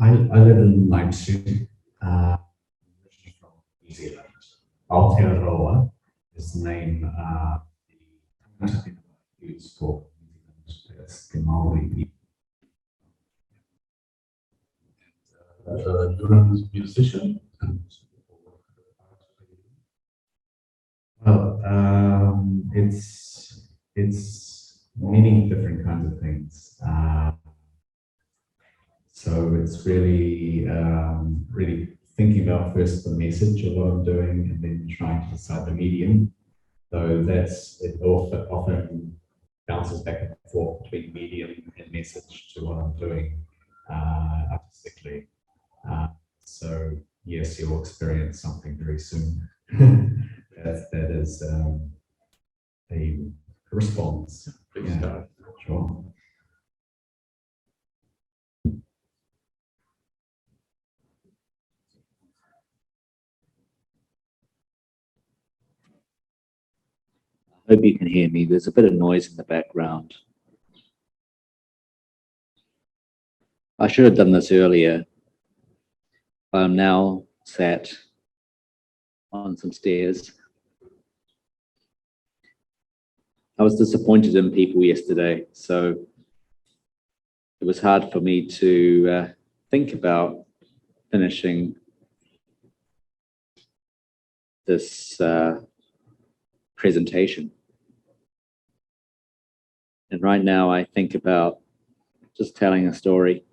I live in Leipzig, originally from New Zealand. Aotearoa is the name the country used for New Zealand as the Maori people. You're a musician? Well, it's many different kinds of things. So it's really really thinking about first the message of what I'm doing, and then trying to decide the medium. So that's it. Often bounces back and forth between medium and message to what I'm doing artistically. So yes, you'll experience something very soon. that is a response. Yeah, sure. I hope you can hear me. There's a bit of noise in the background. I should have done this earlier. I'm now sat on some stairs. I was disappointed in people yesterday, so it was hard for me to think about finishing this presentation. And right now I think about just telling a story.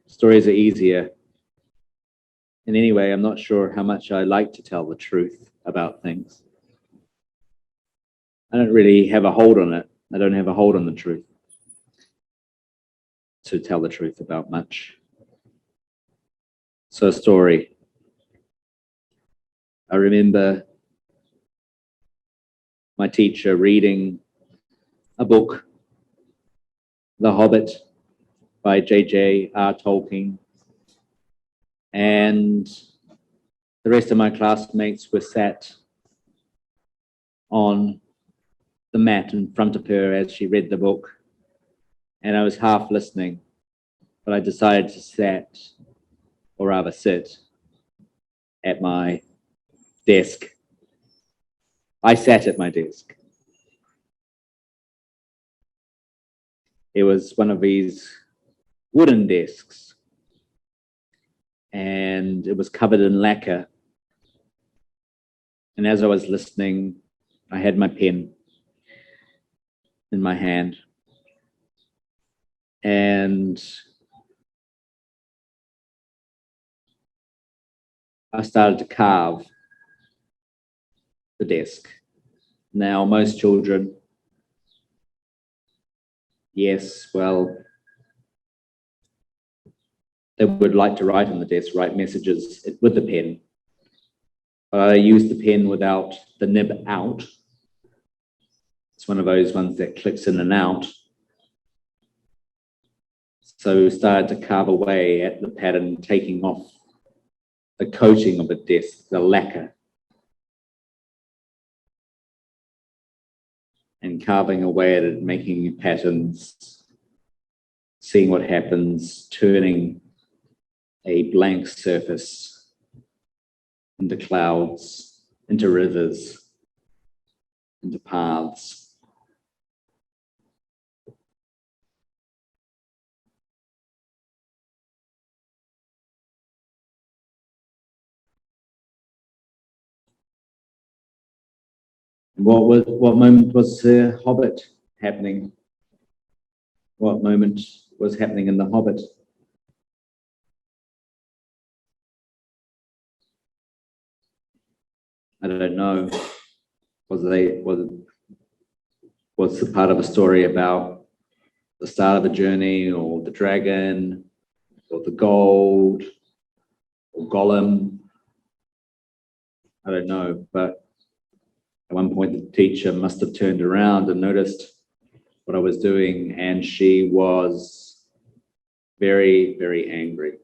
Stories are easier. And anyway, I'm not sure how much I like to tell the truth about things. I don't really have a hold on it. I don't have a hold on the truth to tell the truth about much. So a story. I remember my teacher reading a book, The Hobbit by J.J.R. Tolkien, and the rest of my classmates were sat on the mat in front of her as she read the book, and I was half listening, but I decided to sit at my desk. I sat at my desk. It was one of these wooden desks, and it was covered in lacquer. And as I was listening, I had my pen in my hand, and I started to carve the desk. Now, most children, yes, well, they would like to write on the desk, write messages with the pen. But I use the pen without the nib out. It's one of those ones that clicks in and out. So I started to carve away at the pattern, taking off the coating of the desk, the lacquer, and carving away at it, making patterns, seeing what happens, turning a blank surface into clouds, into rivers, into paths. What moment was the Hobbit happening? What moment was happening in the Hobbit? I don't know. Was the part of a story about the start of a journey, or the dragon, or the gold, or Gollum? I don't know, but at one point the teacher must have turned around and noticed what I was doing, and she was very, very angry.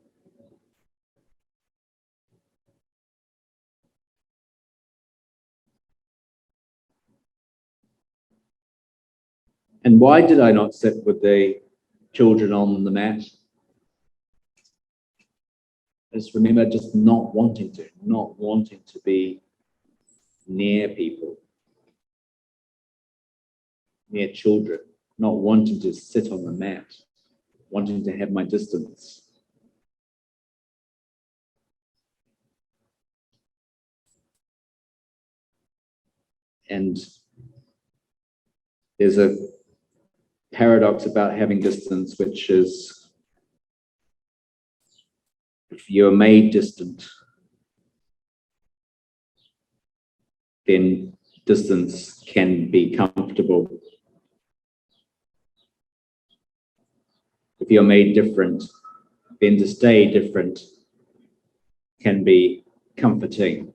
And why did I not sit with the children on the mat? Just remember just not wanting to be near people, near children, not wanting to sit on the mat, wanting to have my distance. And there's a paradox about having distance, which is if you're made distant, then distance can be comfortable. If you're made different, then to stay different can be comforting.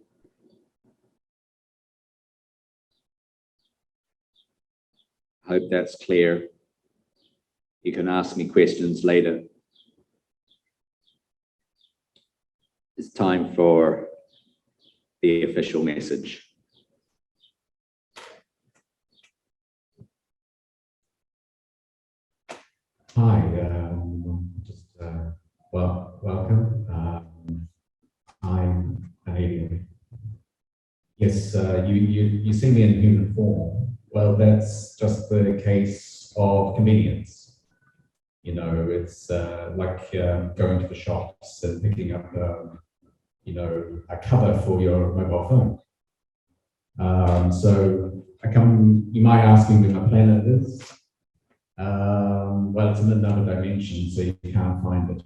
I hope that's clear. You can ask me questions later. It's time for the official message. Hi, welcome. I'm an alien. Yes, you see me in human form. Well, that's just the case of convenience. You know, it's like going to the shops and picking up, a cover for your mobile phone. So you might ask me where my planet is. Well, it's in another dimension, so you can't find it.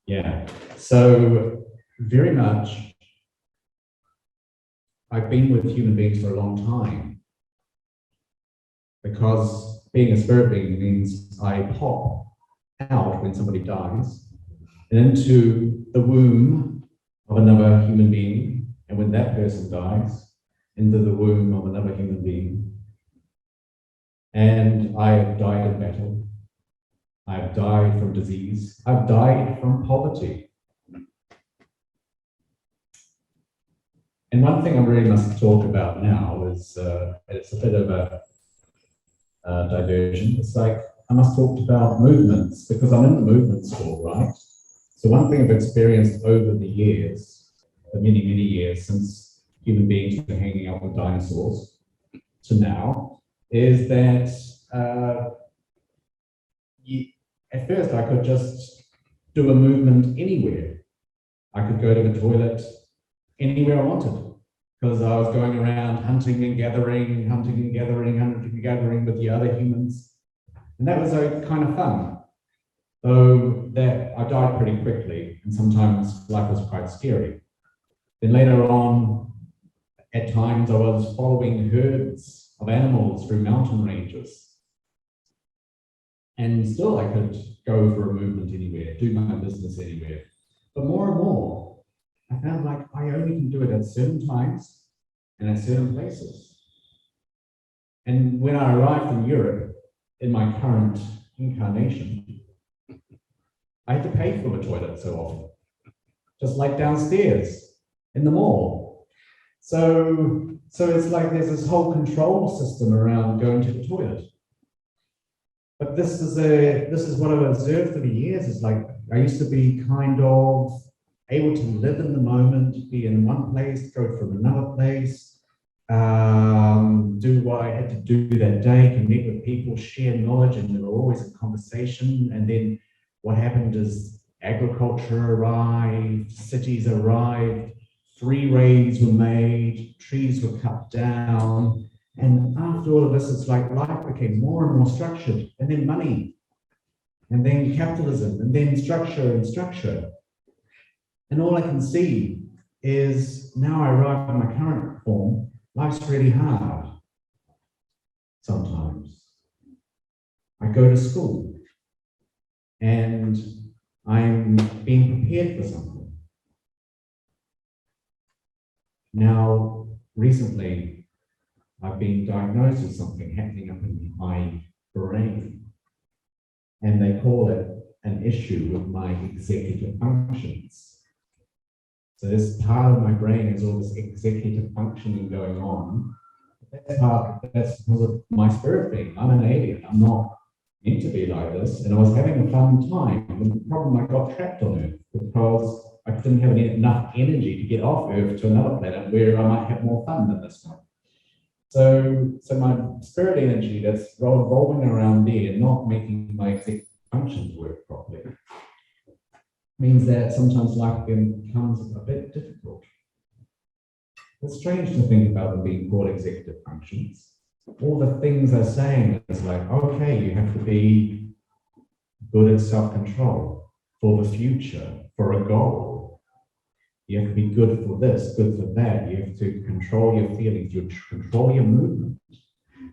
Yeah, so very much, I've been with human beings for a long time because being a spirit being means I pop out when somebody dies and into the womb of another human being, and when that person dies, into the womb of another human being. And I have died in battle. I've died from disease. I've died from poverty. And one thing I really must talk about now is, it's a bit of a diversion. It's like I must talk about movements because I'm in the movement school, right? So one thing I've experienced over the years, the many, many years since human beings were hanging out with dinosaurs to now, is that at first I could just do a movement anywhere. I could go to the toilet anywhere I wanted because I was going around hunting and gathering with the other humans. And that was kind of fun. Though that I died pretty quickly and sometimes life was quite scary. Then later on, at times I was following herds of animals through mountain ranges. And still I could go for a movement anywhere, do my business anywhere. But more and more, I found like I only can do it at certain times and at certain places. And when I arrived in Europe, in my current incarnation, I had to pay for the toilet so often, just like downstairs in the mall. So it's like there's this whole control system around going to the toilet. But this is what I've observed through the years. Is like I used to be kind of able to live in the moment, be in one place, go from another place, do what I had to do that day, connect with people, share knowledge, and they were always in conversation. And then what happened is agriculture arrived, cities arrived, freeways were made, trees were cut down. And after all of this, it's like life became more and more structured, and then money, and then capitalism, and then structure. And all I can see is now I arrive at my current form, life's really hard. Sometimes I go to school and I'm being prepared for something. Now, recently, I've been diagnosed with something happening up in my brain, and they call it an issue with my executive functions. So this part of my brain is all this executive functioning going on. That's because of my spirit being. I'm an alien. I'm not meant to be like this. And I was having a fun time. And the problem, I got trapped on Earth because I didn't have enough energy to get off Earth to another planet where I might have more fun than this one. So my spirit energy that's revolving around there, not making my executive functions work properly, means that sometimes life becomes a bit difficult. It's strange to think about them being called executive functions. All the things they're saying is like, okay, you have to be good at self-control for the future, for a goal. You have to be good for this, good for that. You have to control your feelings, you control your movement,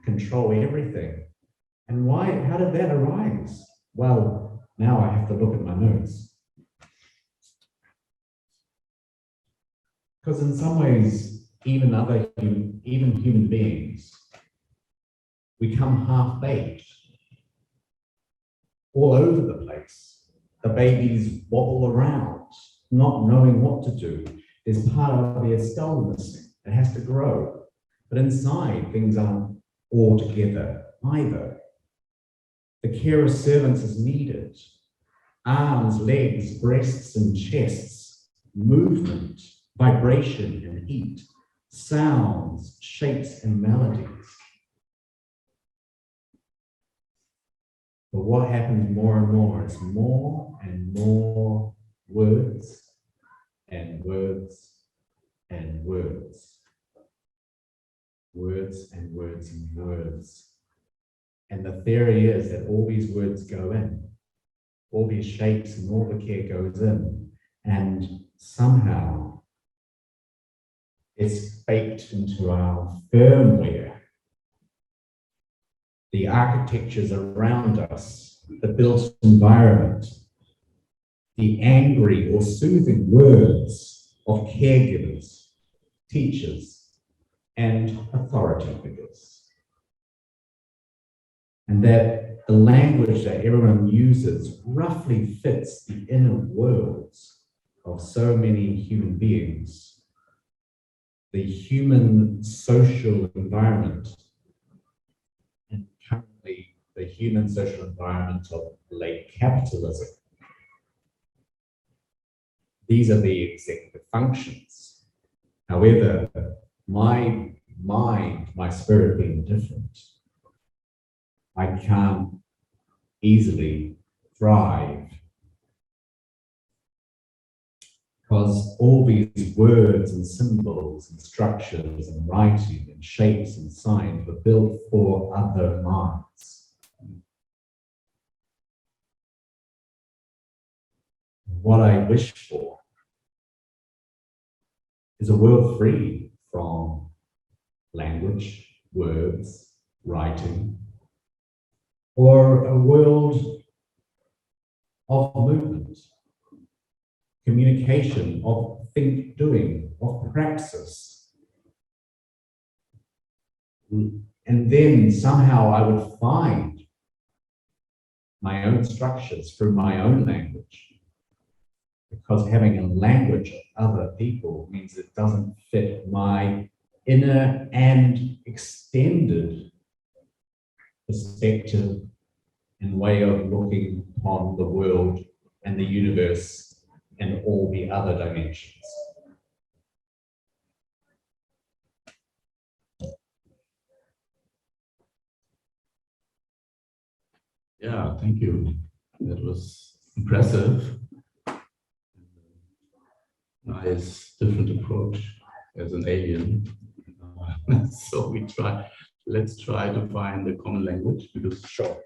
control everything. And why? How did that arise? Well, now I have to look at my notes. Because in some ways, even human beings, we come half-baked, all over the place. The babies wobble around, not knowing what to do. There's part of their skull missing. It has to grow. But inside, things aren't all together either. The care of servants is needed. Arms, legs, breasts, and chests, movement, vibration and heat, sounds, shapes, and melodies. But what happens more and more is more and more words and words and words. Words and words and words. And the theory is that all these words go in, all these shapes and all the care goes in, and somehow it's baked into our firmware. The architectures around us, the built environment, the angry or soothing words of caregivers, teachers, and authority figures. And that the language that everyone uses roughly fits the inner worlds of so many human beings. The human social environment, and currently the human social environment of late capitalism. These are the executive functions. However, my mind, my spirit being different, I can't easily thrive because all these words and symbols and structures and writing and shapes and signs were built for other minds. What I wish for is a world free from language, words, writing, or a world of movement, communication, of doing, of praxis. And then somehow I would find my own structures through my own language. Because having a language of other people means it doesn't fit my inner and extended perspective and way of looking upon the world and the universe and all the other dimensions. Yeah, thank you. That was impressive. Nice, different approach as an alien. So let's try to find a common language because Sure.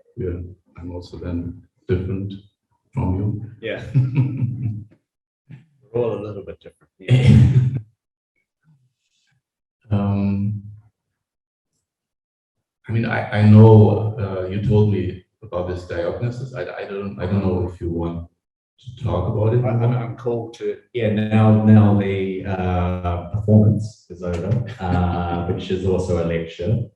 I'm also then different from you. Yeah. We're all a little bit different. Yeah. I mean, I know you told me about this diagnosis. I don't know if you want to talk about it. I'm called to, now the performance is over, which is also a lecture.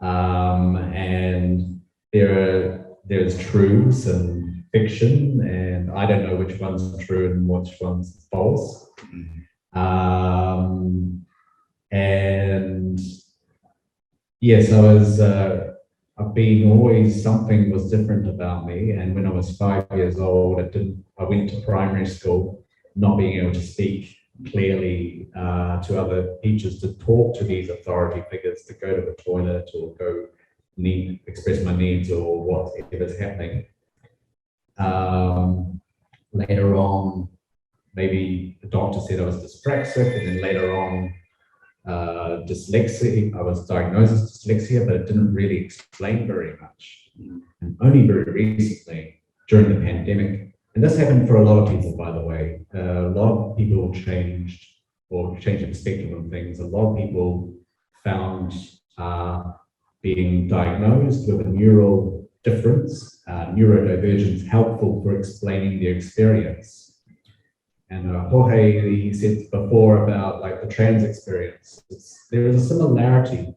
And there's truths and fiction, and I don't know which one's true and which one's false. And yes, I've been always, something was different about me. And when I was 5 years old, I went to primary school not being able to speak clearly to other teachers, to talk to these authority figures, to go to the toilet or go express my needs or whatever's happening. Later on, maybe the doctor said I was dyspraxic, and then later on, dyslexia. I was diagnosed as dyslexia, but it didn't really explain very much. And only very recently, during the pandemic, and this happened for a lot of people, by the way. A lot of people changed their perspective on things. A lot of people found being diagnosed with a neural difference, neurodivergence, helpful for explaining their experience. And Jorge, he said before about like the trans experience. There is a similarity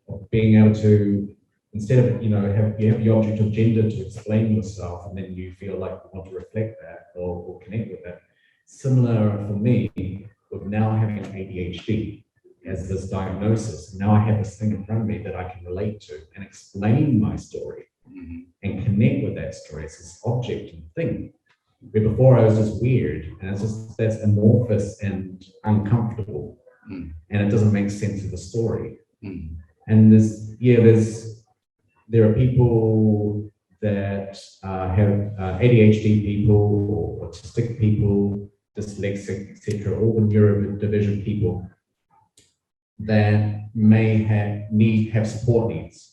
of being able to, instead of, you have the object of gender to explain yourself, and then you feel like you want to reflect that or connect with that. Similar for me with now having ADHD as this diagnosis. Now I have this thing in front of me that I can relate to and explain my story and connect with that story. It's this object and thing. Where before I was just weird, and that's amorphous and uncomfortable, and it doesn't make sense of the story. And there are people that have ADHD people, or autistic people, dyslexic, etc., all the neurodivergent people that may have support needs.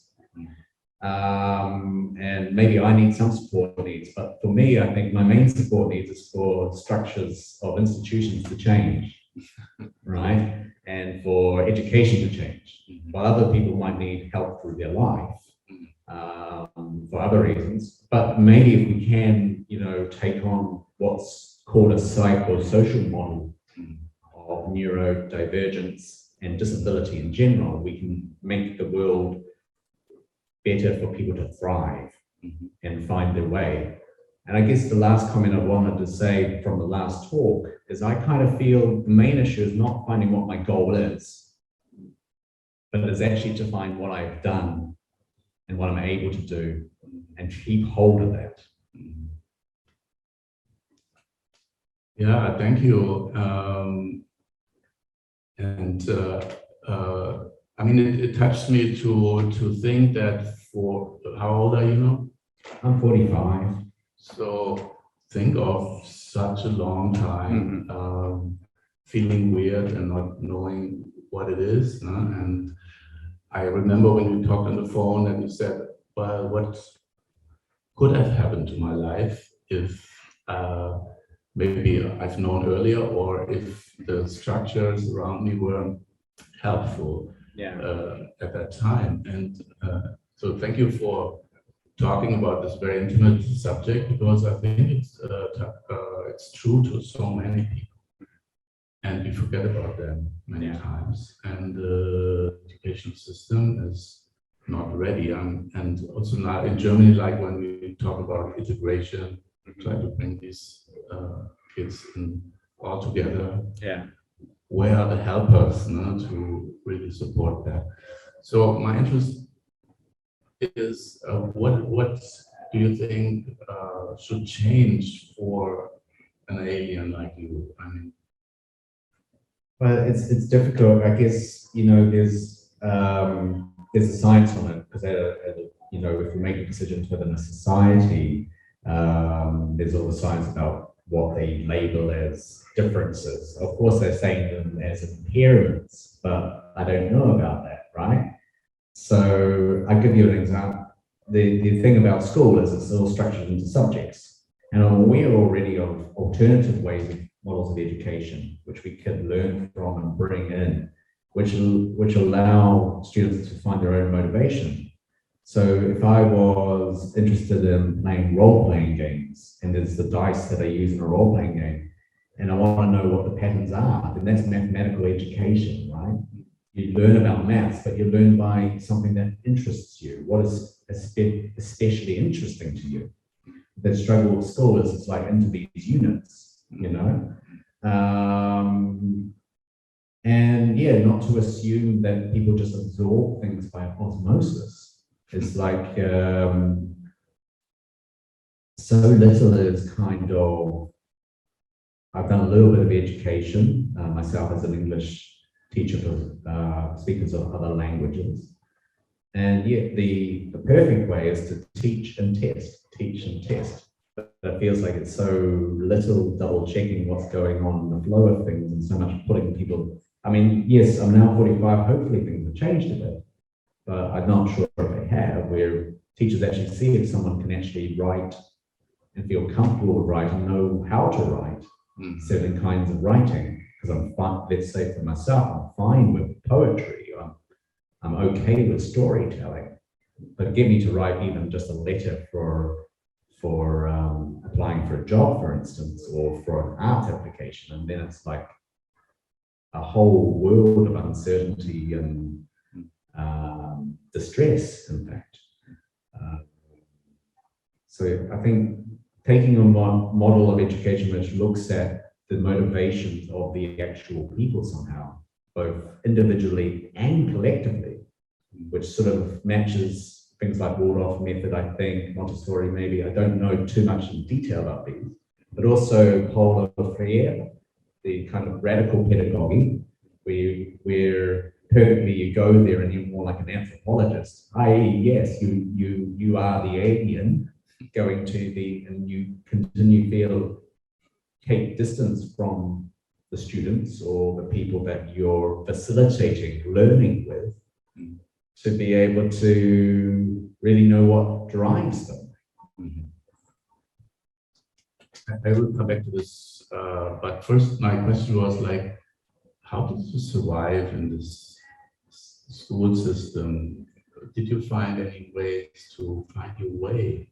And maybe I need some support needs, but for me, I think my main support needs is for structures of institutions to change, right? And for education to change, while other people might need help through their life for other reasons. But maybe if we can, take on what's called a psychosocial model of neurodivergence and disability in general, we can make the world better for people to thrive and find their way. And I guess the last comment I wanted to say from the last talk is I kind of feel the main issue is not finding what my goal is, but it is actually to find what I've done and what I'm able to do and keep hold of that. Yeah, thank you. I mean, it touched me to think that how old are you now? I'm 45. So think of such a long time feeling weird and not knowing what it is. And I remember when we talked on the phone and you said, well, what could have happened to my life if maybe I've known earlier, or if the structures around me were helpful at that time. And so thank you for talking about this very intimate subject, because I think it's true to so many people, and we forget about them many times. And the education system is not ready. And also now in Germany, like when we talk about integration, we try to bring these kids in all together. Where are the helpers to really support that? So my interest is what do you think should change for an alien like you? I mean, well, it's difficult. I guess there's a science on it, because if we make a decision within a society, there's all the science about what they label as differences. Of course, they're saying them as impairments, but I don't know about that, right? So I'll give you an example. The thing about school is it's all structured into subjects. And I'm aware already of alternative ways of models of education, which we could learn from and bring in, which allow students to find their own motivation. So if I was interested in playing role-playing games, and there's the dice that I use in a role-playing game, and I want to know what the patterns are, then that's mathematical education, right? You learn about maths, but you learn by something that interests you. What is especially interesting to you? The struggle with school is it's like into these units, and not to assume that people just absorb things by osmosis. It's like so little is kind of I've done a little bit of education myself as an English teacher for speakers of other languages. And yet the perfect way is to teach and test. But it feels like it's so little double checking what's going on in the flow of things and so much putting people, I mean, yes, I'm now 45, hopefully things have changed a bit, but I'm not sure if they have, where teachers actually see if someone can actually write and feel comfortable with writing, know how to write certain kinds of writing. Because I'm fine, let's say for myself, I'm fine with poetry, I'm okay with storytelling, but get me to write even just a letter for applying for a job, for instance, or for an art application, and then it's like a whole world of uncertainty and distress, in fact. So I think taking a model of education which looks at the motivations of the actual people somehow, both individually and collectively, which sort of matches things like Waldorf method, I think, Montessori maybe, I don't know too much in detail about these, but also Paulo Freire, the kind of radical pedagogy, where perfectly you go there and you're more like an anthropologist, i.e. yes, you are the alien going to and you continue take distance from the students or the people that you're facilitating learning with, to be able to really know what drives them. I will come back to this, but first my question was like, how did you survive in this school system? Did you find any ways to find your way?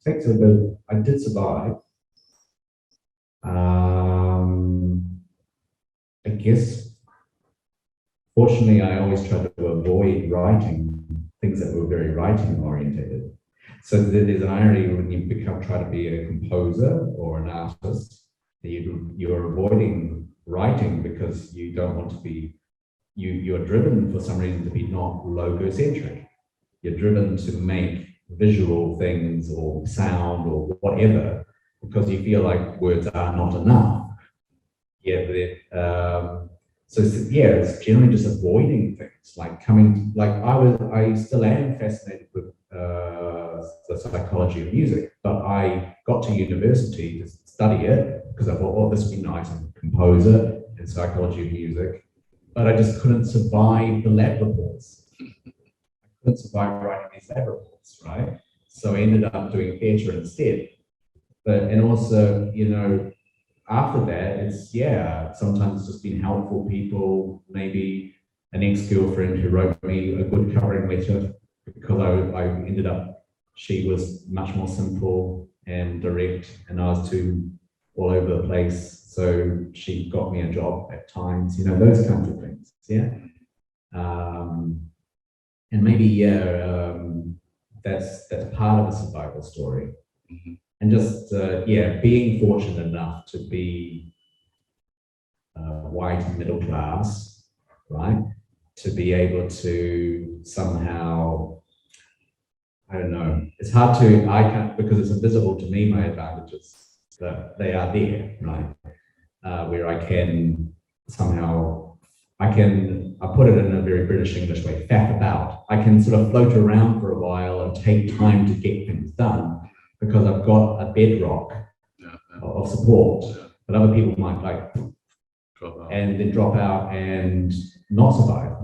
Takes a bit, I did survive. I guess, fortunately, I always tried to avoid writing things that were very writing orientated. So there's an irony when you try to be a composer or an artist, you're avoiding writing because you don't want to be, you're driven for some reason to be not logocentric. You're driven to make visual things or sound or whatever because you feel like words are not enough. So it's generally just avoiding things, like I still am fascinated with the psychology of music, but I got to university to study it because I thought, oh, this would be nice, I'm a composer in psychology of music, but I just couldn't survive the lab reports. I couldn't survive writing these lab reports, right? So I ended up doing theatre instead. And also, after that, it's, sometimes it's just been helpful people, maybe an ex-girlfriend who wrote me a good covering letter because I ended up, she was much more simple and direct and I was too all over the place. So she got me a job at times, those kinds of things, and maybe, that's part of a survival story. And just, being fortunate enough to be white and middle class, right? To be able to somehow, I don't know, it's hard to, I can't, because it's invisible to me, my advantages, but they are there, right? Where I can somehow, I put it in a very British English way, faff about. I can sort of float around for a while and take time to get things done because I've got a bedrock of support, but other people might drop out and not survive,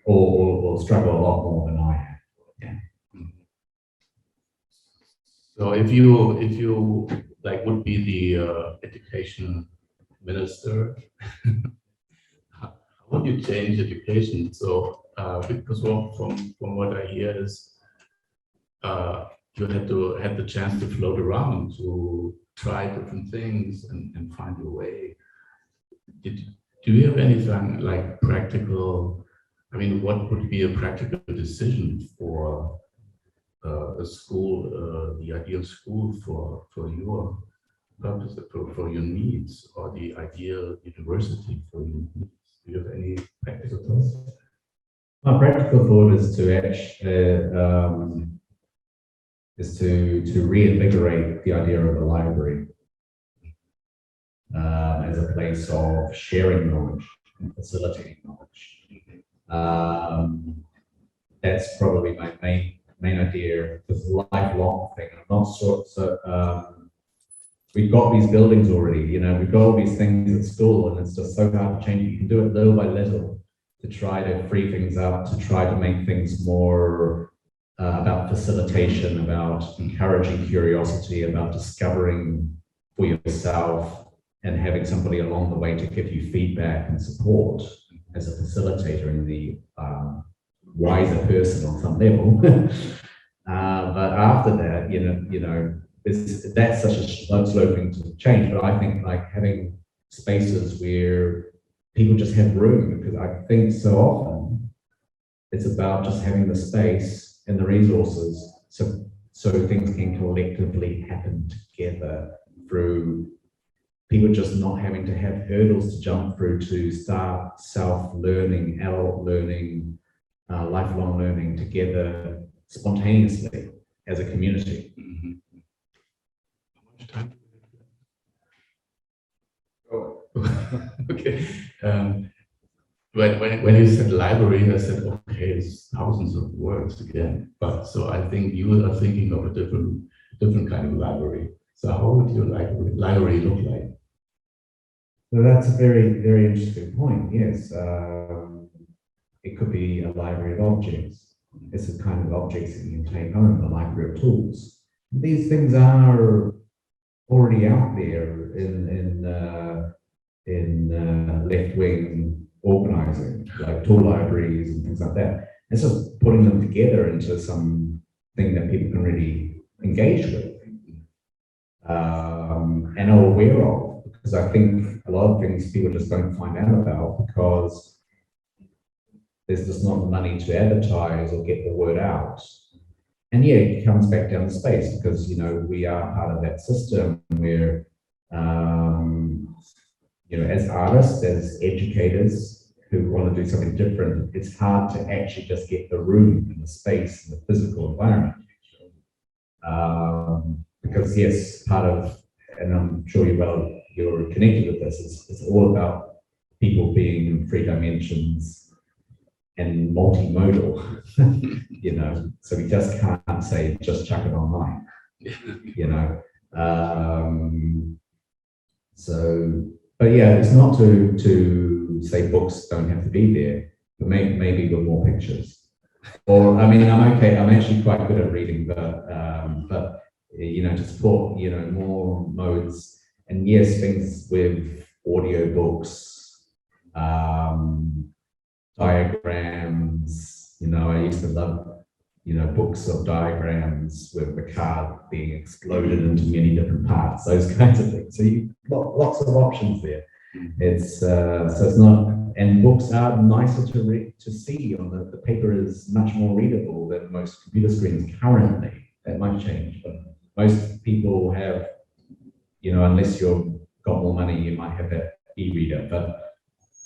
or struggle a lot more than I have. So if you would be the education minister, how would you change education? So because from what I hear is you had the chance to float around, to try different things and find your way. Do you have anything like practical? I mean, what would be a practical decision for a school, the ideal school for your purpose, for your needs, or the ideal university for your needs? Do you have any practical thoughts? My practical thought is to actually is to reinvigorate the idea of a library as a place of sharing knowledge and facilitating knowledge. That's probably my main idea. This lifelong thing. I'm not we've got these buildings already, we've got all these things at school, and it's just so hard to change. You can do it little by little to try to free things up, to try to make things more about facilitation, about encouraging curiosity, about discovering for yourself, and having somebody along the way to give you feedback and support as a facilitator and the wiser person on some level. But after that, that's such a slow thing to change. But I think like having spaces where people just have room, because I think so often it's about just having the space and the resources so things can collectively happen together through people just not having to have hurdles to jump through to start self-learning, adult learning, lifelong learning together spontaneously as a community. Mm-hmm. How much time? Oh, okay. When you said library, I said, okay, it's thousands of words again. But so I think you are thinking of a different kind of library. So how would your library look like? Well, that's a very, very interesting point. Yes, it could be a library of objects. It's the kind of objects that you can take home, a library of tools. These things are already out there in left-wing organizing, like tool libraries and things like that. It's just putting them together into something that people can really engage with and are aware of. Because I think a lot of things people just don't find out about because there's just not the money to advertise or get the word out. And yeah, it comes back down to space because, we are part of that system where, as artists, as educators who want to do something different, it's hard to actually just get the room and the space and the physical environment. Because yes, part of, and I'm sure you're connected with this, it's all about people being in 3 dimensions and multimodal, so we just can't say, just chuck it online, but yeah, it's not to say books don't have to be there, but maybe with more pictures. Or, I'm okay, I'm actually quite good at reading, but to support, more modes, and yes, things with audio books, diagrams, I used to love, books of diagrams with the card being exploded into many different parts, those kinds of things. So you've got lots of options there. It's so it's not, and books are nicer to see on the paper is much more readable than most computer screens currently. That might change, but most people have, unless you've got more money, you might have that e-reader, but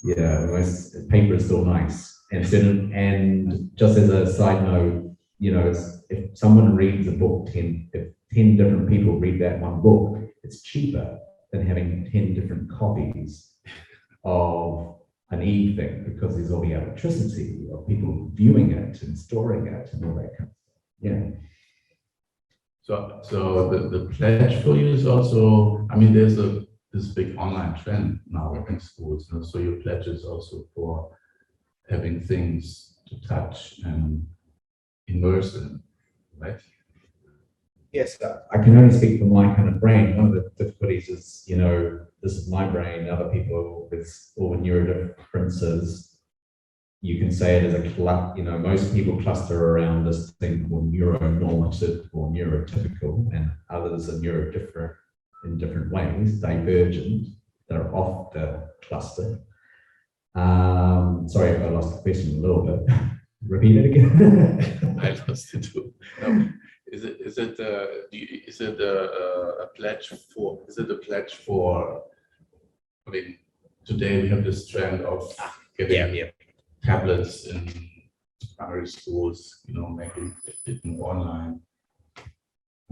yeah, most paper is still nice. And just as a side note, if someone reads a book, if 10 different people read that one book, it's cheaper than having 10 different copies of an e-thing, because there's all the electricity of people viewing it and storing it and all that kind of stuff. Yeah. So the pledge for you is also, there's this big online trend now in schools, so your pledge is also for having things to touch and immerse in, right? Yes, I can only speak for my kind of brain. One of the difficulties is, this is my brain, other people with all neurodifferences, you can say it as a cluster, most people cluster around this thing called neuronormative or neurotypical, and others are neurodifferent in different ways, divergent, they're off the cluster. Sorry if I lost the question a little bit. Repeat it again. I lost it too. Is it a pledge for? Is it a pledge for? Today we have this trend of getting tablets in primary schools, making it more online.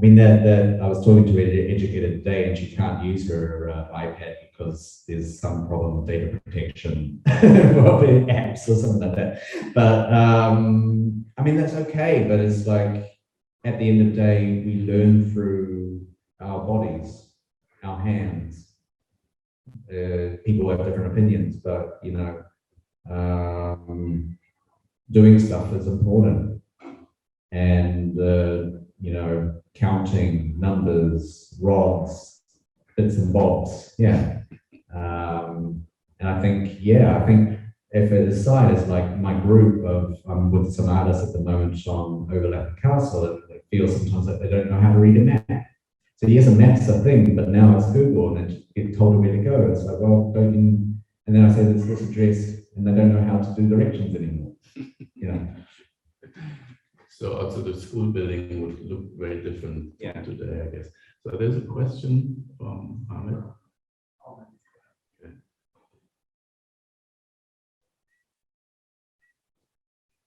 I mean, that I was talking to an educator today, and she can't use her iPad because there's some problem with data protection for apps or something like that. But I mean, that's okay. But it's like at the end of the day, we learn through our bodies, our hands. People have different opinions, but you know, doing stuff is important, and you know, counting numbers, rods, bits and bobs, yeah. And I think, yeah, I think if it aside is like my group of, I'm with some artists at the moment on Overlapping Castle, and they feel sometimes that they don't know how to read a map. So yes, a map's a thing, but now it's Google and it get told where to go. It's like, well, don't you, and then I say there's this address, and they don't know how to do directions anymore. You know. So also the school building would look very different today, I guess. So there's a question from Ahmed. Okay.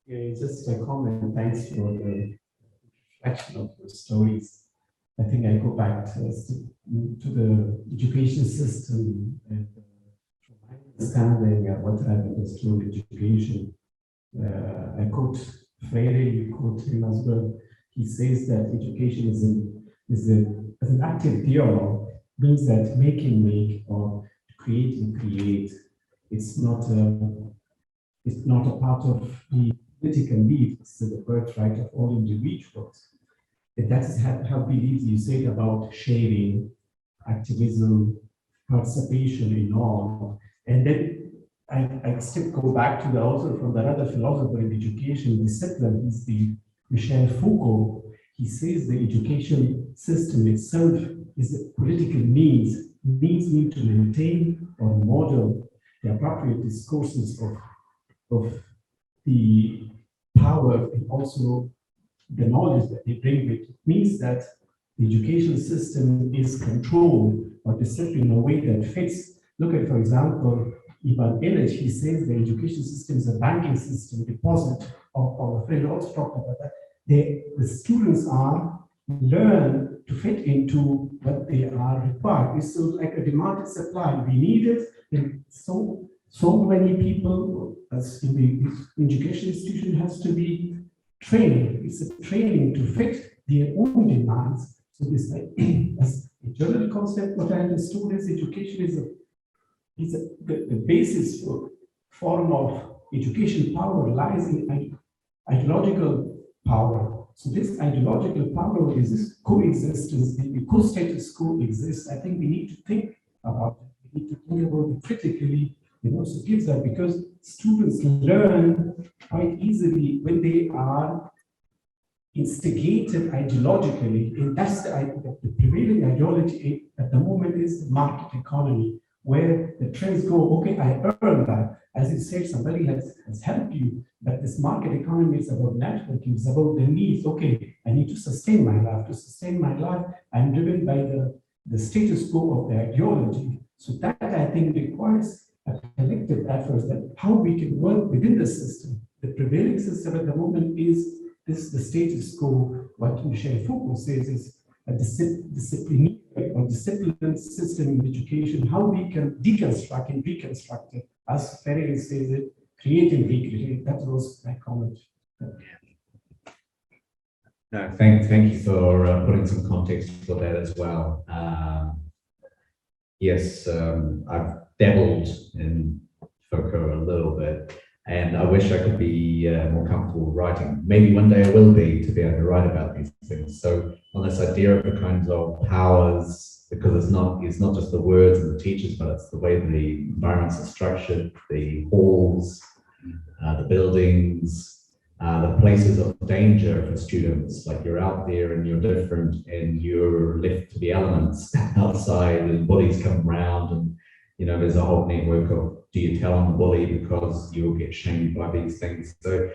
Yeah, just a comment. Thanks for the reflection of your stories. I think I go back to the education system and from my understanding what I've understood education. I quote Freire, you quote him as well. He says that education is an active dialogue, means that make and make or create and create. It's not a part of the political need. It's the birthright of all individuals. And that is how believe you said about sharing, activism, participation in all. And then I still go back to the author from the other philosopher in education, discipline, is the Michel Foucault. He says the education system itself is a political means need to maintain or model the appropriate discourses of the power and also the knowledge that they bring with it. Means that the education system is controlled or disciplined in a way that fits. Look at, for example, Ivan Illich, he says the education system is a banking system, deposit of friend also talked about that. The students learn to fit into what they are required. It's so like a demand and supply. We need it, and so many people as in the education institution has to be trained. It's a training to fit their own demands. So this, as a general concept, what I understood is education is the basis for form of education power lies in ideological power. So this ideological power is this coexistence, the co-status quo exists. I think we need to think about it. We need to think about it critically. It also gives that because students learn quite easily when they are instigated ideologically, and that's the prevailing ideology at the moment is the market economy, where the trends go, okay, I earned that. As you said, somebody has helped you, but this market economy is about networking, it's about the needs. Okay, I need to sustain my life. To sustain my life, I'm driven by the status quo of the ideology. So that, I think, requires a collective effort that how we can work within the system. The prevailing system at the moment is the status quo. What Michel Foucault says is a disciplinary or disciplined system in education, how we can deconstruct and reconstruct it. As Ferrer says it, create and recreate. That was my comment. No, thank you for putting some context for that as well. Yes, I've dabbled in Foucault a little bit, and I wish I could be more comfortable writing. Maybe one day I will be to be able to write about these things. So on this idea of the kinds of powers, because it's not just the words and the teachers, but it's the way the environments are structured, the halls, the buildings, the places of danger for students. Like you're out there and you're different and you're left to the elements outside and bullies come around, and you know there's a whole network of do you tell on the bully because you'll get shamed by these things. So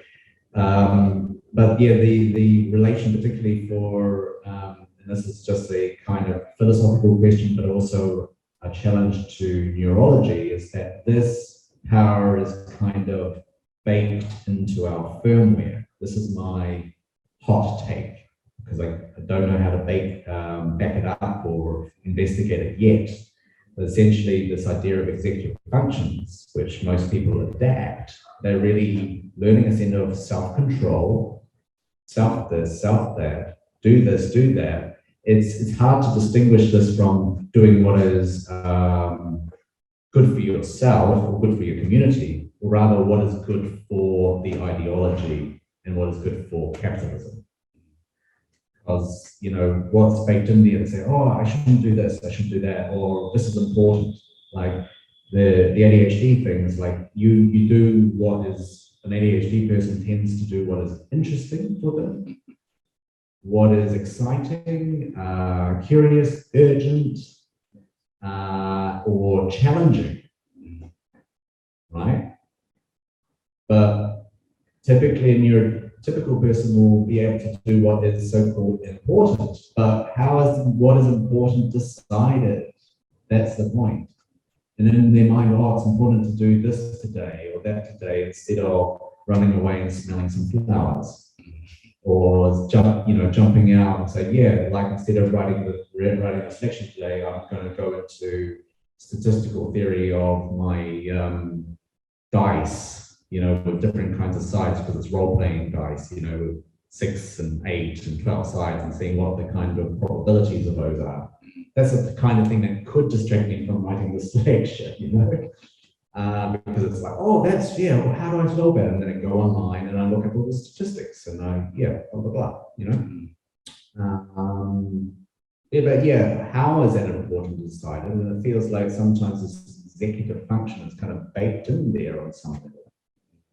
but yeah, the relation particularly for and this is just a kind of philosophical question but also a challenge to neurology, is that this power is kind of baked into our firmware. This is my hot take, because I don't know how to back it up or investigate it yet. But essentially, this idea of executive functions, which most people adapt, they're really learning a sense of self-control, self this, self that, do this, do that. It's hard to distinguish this from doing what is good for yourself or good for your community, or rather what is good for the ideology and what is good for capitalism. Because, you know, what's baked in there, they say, oh, I shouldn't do this, I shouldn't do that, or this is important. Like the ADHD thing is like you do what is, an ADHD person tends to do what is interesting for them, what is exciting, curious, urgent, or challenging, right? But typically in your typical person will be able to do what is so-called important, but how is what is important decided? That's the point. And then in their mind, oh, it's important to do this today or that today instead of running away and smelling some flowers, or jumping out and say, yeah, like instead of writing a selection today, I'm going to go into statistical theory of my dice. With different kinds of sides, because it's role-playing dice, with 6 and 8 and 12 sides, and seeing what the kind of probabilities of those are. That's the kind of thing that could distract me from writing this lecture, because it's like, oh, that's, yeah, well, how do I know about it? And then I go online and I look at all the statistics and blah, blah, blah, but yeah, how is that important to decide? And it feels like sometimes this executive function is kind of baked in there on something.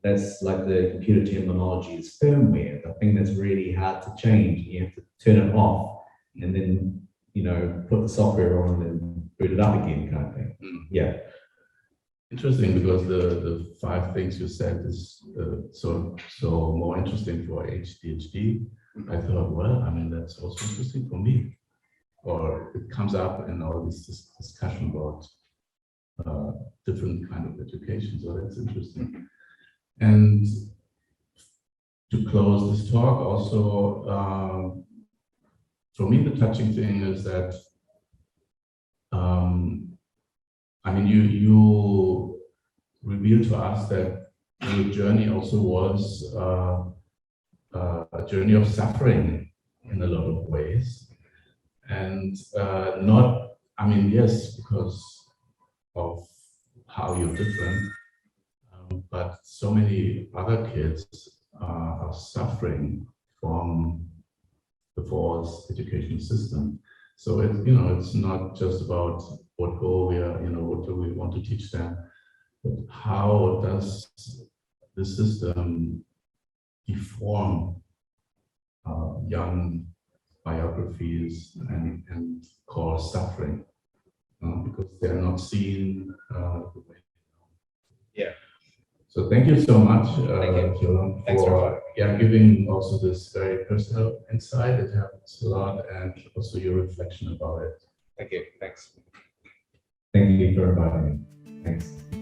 That's like the computer terminology is firmware, the thing that's really hard to change. You have to turn it off and then, put the software on and boot it up again kind of thing. Yeah. Interesting, because the 5 things you said is so more interesting for ADHD. I thought, well, I mean, that's also interesting for me. Or it comes up in all this discussion about different kind of education. So that's interesting. And to close this talk, also, for me, the touching thing is that, I mean, you revealed to us that your journey also was a journey of suffering in a lot of ways. And yes, because of how you're different, but so many other kids are suffering from the false education system. So it's not just about what goal what do we want to teach them, but how does the system deform young biographies and cause suffering because they're not seen the way. Yeah. So thank you so much, Jolon, for giving also this very personal insight. It helps a lot, and also your reflection about it. Thank you. Thanks. Thank you for inviting me. Thanks.